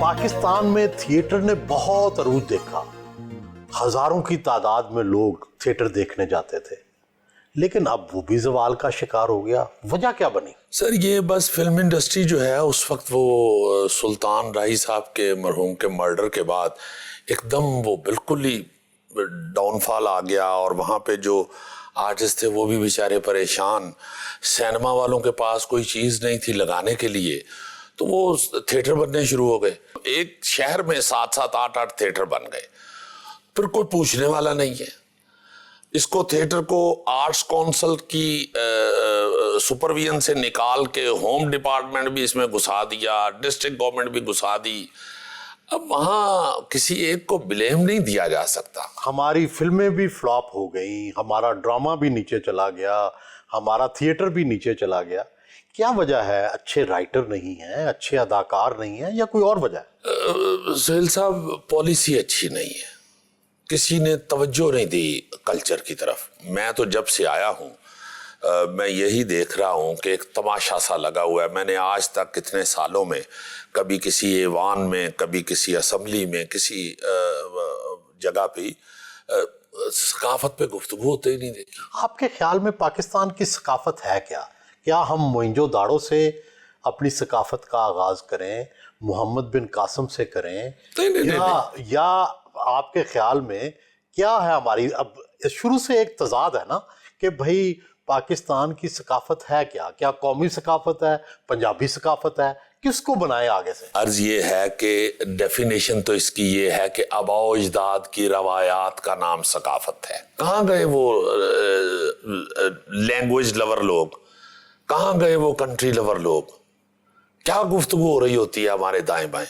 पाकिस्तान में थिएटर ने बहुत अरूज देखा। हजारों की तादाद में लोग थिएटर देखने जाते थे, लेकिन अब वो भी ज़वाल का शिकार हो गया। वजह क्या बनी? सर ये बस फिल्म इंडस्ट्री जो है उस वक्त वो सुल्तान राही साहब के मरहूम के मर्डर के बाद एकदम वो बिल्कुल ही डाउनफॉल आ गया, और वहाँ पे जो आर्टिस्ट थे वो भी बेचारे परेशान। सिनेमा वालों के पास कोई चीज़ नहीं थी लगाने के लिए, तो वो थिएटर बनने शुरू हो गए। एक शहर में 7-7, 8-8 थिएटर बन गए, फिर कोई पूछने वाला नहीं है। इसको थिएटर को आर्ट्स काउंसिल की सुपरविजन से निकाल के होम डिपार्टमेंट भी इसमें घुसा दिया, डिस्ट्रिक्ट गवर्नमेंट भी घुसा दी। अब वहाँ किसी एक को ब्लेम नहीं दिया जा सकता। हमारी फिल्में भी फ्लॉप हो गई, हमारा ड्रामा भी नीचे चला गया, हमारा थिएटर भी नीचे चला गया। क्या वजह है? अच्छे राइटर नहीं हैं, अच्छे अदाकार नहीं हैं, या कोई और वजह है? सुहेल साहब, पॉलिसी अच्छी नहीं है, किसी ने तवज्जो नहीं दी कल्चर की तरफ। मैं तो जब से आया हूँ मैं यही देख रहा हूँ कि एक तमाशा सा लगा हुआ है। मैंने आज तक कितने सालों में कभी किसी ऐवान में, कभी किसी असेंबली में, किसी जगह पे सकाफत पे गुफ्तगू होते ही नहीं देखी। आपके ख्याल में पाकिस्तान की सकाफत है क्या? क्या हम मोइंजो-दाड़ो से अपनी सकाफत का आगाज करें, मोहम्मद बिन कासिम से करें? नहीं। या आपके ख्याल में क्या है हमारी? अब शुरू से एक तजाद है ना कि भाई पाकिस्तान की सकाफत है क्या? क्या कौमी सकाफत है, पंजाबी सकाफत है? किसको बनाए आगे से? अर्ज ये है कि डेफिनेशन तो इसकी ये है कि आबाओ अजदाद की रवायात का नाम सकाफत है। कहाँ गए वो लैंग्वेज लवर लोग? कहाँ गए वो कंट्री लवर लोग? क्या गुफ्तगू हो रही होती है हमारे दाएं बाएं?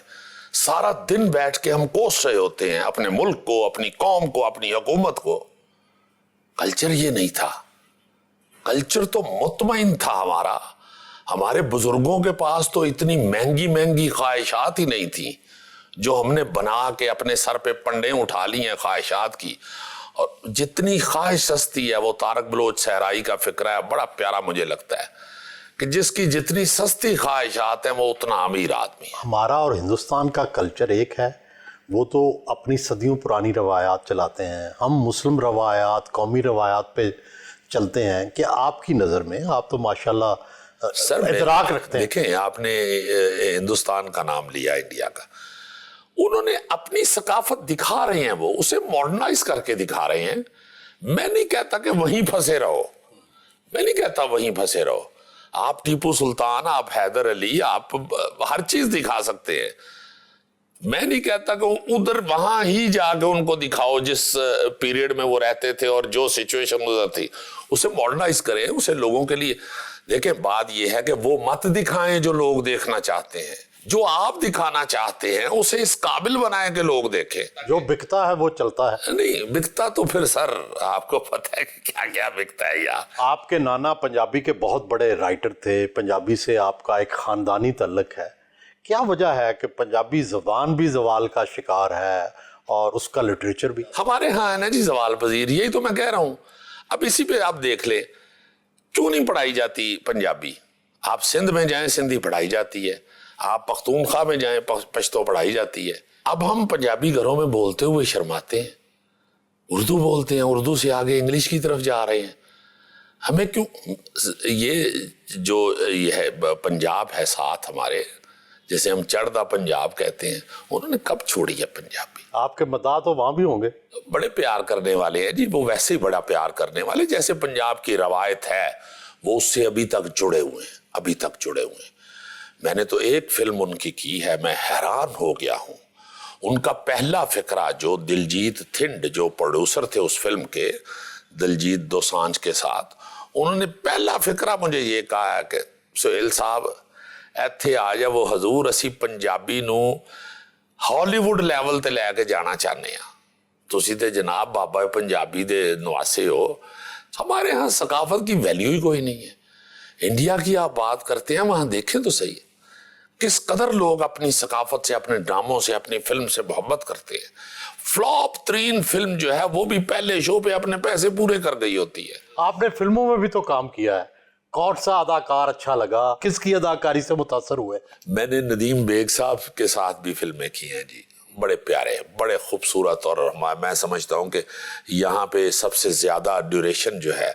सारा दिन बैठ के हम कोस रहे होते हैं अपने मुल्क को, अपनी कौम को, अपनी हुकूमत को। कल्चर ये नहीं था। कल्चर तो मुतमईन था हमारा। हमारे बुजुर्गों के पास तो इतनी महंगी महंगी ख्वाहिशात ही नहीं थी जो हमने बना के अपने सर पे पंडे उठा ली हैं ख्वाहिशात की। और जितनी ख्वाहिश सस्ती है, वो तारक बलोच सहराई का फिक्रा है, बड़ा प्यारा मुझे लगता है कि जिसकी जितनी सस्ती ख्वाहिशात हैं वो उतना अमीर आदमी है। हमारा और हिंदुस्तान का कल्चर एक है, वो तो अपनी सदियों पुरानी रवायात चलाते हैं। हम मुस्लिम रवायात, कौमी रवायात पे चलते हैं। कि आपकी नज़र में, आप तो माशाल्लाह सर इदराक रखते हैं। देखें, आपने हिंदुस्तान का नाम लिया, इंडिया का। उन्होंने अपनी सकाफत दिखा रहे हैं, वो उसे मॉडर्नाइज करके दिखा रहे हैं। मैं नहीं कहता कि वहीं फंसे रहो, मैं नहीं कहता वहीं फंसे रहो। आप टीपू सुल्तान, आप हैदर अली, आप हर चीज दिखा सकते हैं। मैं नहीं कहता कि उधर वहां ही जाके उनको दिखाओ जिस पीरियड में वो रहते थे और जो सिचुएशन उधर थी, उसे मॉडर्नाइज करें, उसे लोगों के लिए। देखें, बात यह है कि वो मत दिखाएं जो लोग देखना चाहते हैं। जो आप दिखाना चाहते हैं उसे इस काबिल बनाएं कि लोग देखें। जो बिकता है वो चलता है। नहीं बिकता तो फिर सर आपको पता है कि क्या क्या बिकता है। यार, आपके नाना पंजाबी के बहुत बड़े राइटर थे, पंजाबी से आपका एक खानदानी तल्लक है। क्या वजह है कि पंजाबी ज़बान भी ज़वाल का शिकार है और उसका लिटरेचर भी? हमारे यहाँ है ना जी ज़वाल पजीर, यही तो मैं कह रहा हूँ। अब इसी पे आप देख ले, क्यों नहीं पढ़ाई जाती पंजाबी? आप सिंध में जाएं, सिंधी पढ़ाई जाती है। आप पख्तूनख्वा में जाएं, पश्तो पढ़ाई जाती है। अब हम पंजाबी घरों में बोलते हुए शर्माते हैं, उर्दू बोलते हैं, उर्दू से आगे इंग्लिश की तरफ जा रहे हैं। हमें क्यों? ये जो ये है पंजाब है साथ हमारे, जैसे हम चढ़दा पंजाब कहते हैं, उन्होंने कब छोड़ी है पंजाबी? आपके मदा तो वहां भी होंगे। बड़े प्यार करने वाले हैं जी, वो वैसे ही बड़ा प्यार करने वाले। जैसे पंजाब की रवायत है वो उससे अभी तक जुड़े हुए हैं, अभी तक जुड़े हुए हैं। मैंने तो एक फिल्म उनकी की है, मैं हैरान हो गया हूं। उनका पहला फिक्रा, जो दिलजीत थिंड जो प्रोड्यूसर थे उस फिल्म के, दिलजीत दोसांझ के साथ, उन्होंने पहला फिक्रा मुझे ये कहा है कि सुहेल साहब ਇੱਥੇ ਆ ਜਾਵੋ हजूर, ਅਸੀਂ पंजाबी ਨੂੰ हॉलीवुड ਲੈਵਲ ਤੇ ਲੈ ਕੇ ਜਾਣਾ ਚਾਹੁੰਦੇ ਆ। ਤੁਸੀਂ ਤੇ जनाब बाबा पंजाबी ਦੇ नवासे हो। हमारे यहाँ सकाफत की वैल्यू ही कोई नहीं है। इंडिया की आप बात करते हैं, वहां देखें तो सही किस कदर लोग अपनी सकाफत से, अपने ड्रामों से, अपनी फिल्म से मोहब्बत करते हैं। फ्लॉप तरीन फिल्म जो है वो भी पहले शो पे अपने पैसे पूरे कर गई होती है। आपने फिल्मों में भी तो काम किया है, कौन सा अदाकार अच्छा लगा, किसकी अदाकारी से मुतासर हुए? मैंने नदीम बेग साहब के साथ भी फिल्में की हैं जी, बड़े प्यारे, बड़े खूबसूरत, और मैं समझता हूँ कि यहाँ पे सबसे ज़्यादा ड्यूरेशन जो है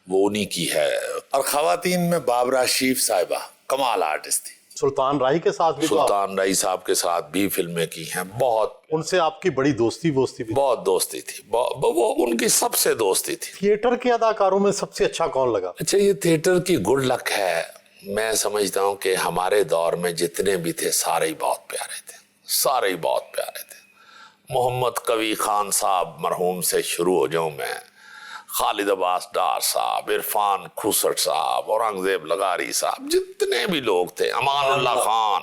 वो उन्हीं की है। और ख़वातीन में बाबरा शीफ साहिबा कमाल आर्टिस्ट थी। सुल्तान राही के साथ भी? सुल्तान राही साहब के साथ भी फिल्में की हैं, बहुत। उनसे आपकी बड़ी दोस्ती भी? बहुत दोस्ती थी, वो उनकी सबसे दोस्ती थी। थिएटर के अदाकारों में सबसे अच्छा कौन लगा? अच्छा, ये थिएटर की गुड लक है। मैं समझता हूँ कि हमारे दौर में जितने भी थे सारे ही बहुत प्यारे थे, सारे ही बहुत प्यारे थे। मोहम्मद कवी खान साहब मरहूम से शुरू हो जाऊँ मैं, खालिद अब्बास डार साहब, इरफान खुसट साहब, औरंगजेब लगारी साहब, जितने भी लोग थे, अमानुल्लाह खान,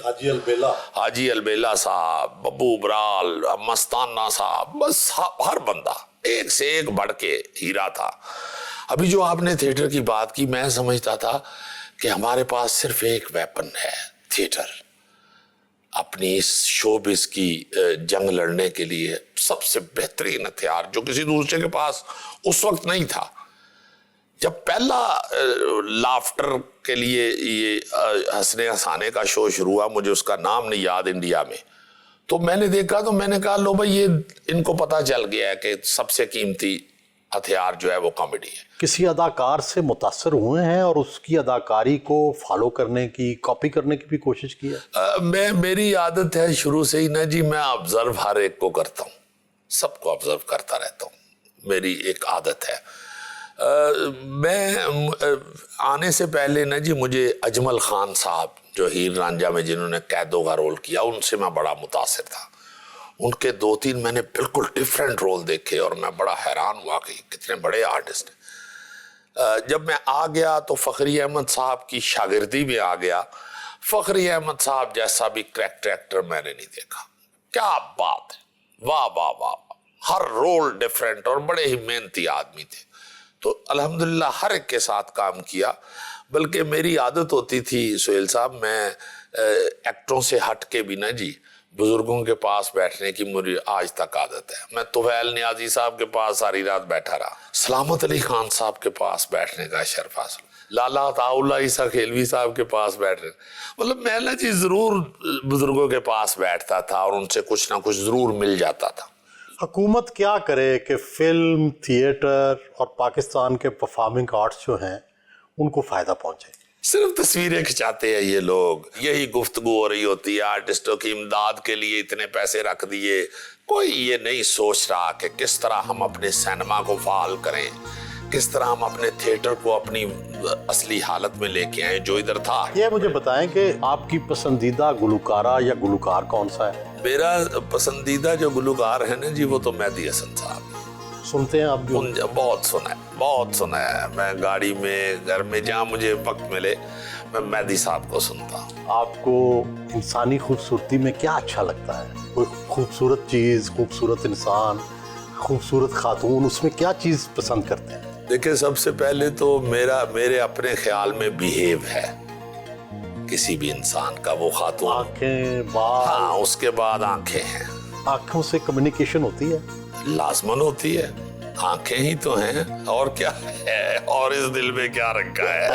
हाजी अलबेला, हाजी अलबेला साहब, बब्बू बराल, मस्ताना साहब, बस हर बंदा एक से एक बढ़ के हीरा था। अभी जो आपने थिएटर की बात की, मैं समझता था कि हमारे पास सिर्फ एक वेपन है, थिएटर। अपनी इस शोबिस की जंग लड़ने के लिए सबसे बेहतरीन हथियार जो किसी दूसरे के पास उस वक्त नहीं था। जब पहला लाफ्टर के लिए ये हंसने हंसाने का शो शुरू हुआ, मुझे उसका नाम नहीं याद, इंडिया में, तो मैंने देखा, तो मैंने कहा लो भाई, ये इनको पता चल गया है कि सबसे कीमती हथियार जो है वो कॉमेडी है। किसी अदाकार से मुतासर हुए हैं और उसकी अदाकारी को फॉलो करने की, कॉपी करने की भी कोशिश की है? मेरी आदत है शुरू से ही ना जी, मैं ऑब्जर्व हर एक को करता हूँ, सबको ऑब्जर्व करता रहता हूँ, मेरी एक आदत है। मैं आने से पहले ना जी, मुझे अजमल खान साहब जो हीर रांझा में जिन्होंने कैदों का रोल किया, उनसे मैं बड़ा मुतासिर था। उनके 2-3 मैंने बिल्कुल डिफरेंट रोल देखे और मैं बड़ा हैरान हुआ कि कितने बड़े आर्टिस्ट हैं। जब मैं आ गया तो फ़खरी अहमद साहब की शागिर्दी में आ गया। फ़खरी अहमद साहब जैसा भी क्रैक्टर एक्टर मैंने नहीं देखा। क्या बात है, वाह वाह वाह, हर रोल डिफरेंट और बड़े ही मेहनती आदमी थे। तो अल्हम्दुलिल्लाह हर एक के साथ काम किया। बल्कि मेरी आदत होती थी सुहेल साहब, मैं एक्टरों से हट के भी ना जी, बुजुर्गों के पास बैठने की मुझे आज तक आदत है। मैं तुफैल नियाजी साहब के पास सारी रात बैठा रहा, सलामत अली खान साहब के पास बैठने का शर्फ हासिल, लाला अताउल्लाह ईसा खेलवी साहब के पास बैठने, मतलब मैं ना जी जरूर बुजुर्गों के पास बैठता था और उनसे कुछ ना कुछ जरूर मिल जाता था। हुकूमत क्या करे कि फिल्म, थिएटर और पाकिस्तान के परफॉर्मिंग आर्ट्स जो हैं उनको फ़ायदा पहुँचे? सिर्फ तस्वीरें खिंचाते हैं ये लोग, यही गुफ्तगू हो रही होती है, आर्टिस्टों की इमदाद के लिए इतने पैसे रख दिए। कोई ये नहीं सोच रहा कि किस तरह हम अपने सिनेमा को फाल करें, किस तरह हम अपने थिएटर को अपनी असली हालत में लेके आए जो इधर था। ये मुझे बताएं कि आपकी पसंदीदा गुलकारा या गुलकार कौन सा है? मेरा पसंदीदा जो गुलकार है ना जी, वो तो मेहदी हसन साहब। सुनते हैं आप भी? बहुत सुना है, बहुत सुना है। मैं गाड़ी में, घर में, जहाँ मुझे वक्त मिले मैं मेहदी साहब को सुनता हूँ। आपको इंसानी खूबसूरती में क्या अच्छा लगता है? कोई खूबसूरत चीज़, खूबसूरत इंसान, खूबसूरत खातून, उसमें क्या चीज़ पसंद करते हैं? देखिए, सबसे पहले तो मेरे अपने ख्याल में बिहेव है किसी भी इंसान का, वो खातून, आंखें, बाल। हाँ, उसके बाद आंखें हैं। आंखों से कम्युनिकेशन होती है? लाजमन होती है, आंखें ही तो हैं, और क्या है, और इस दिल में क्या रखा है।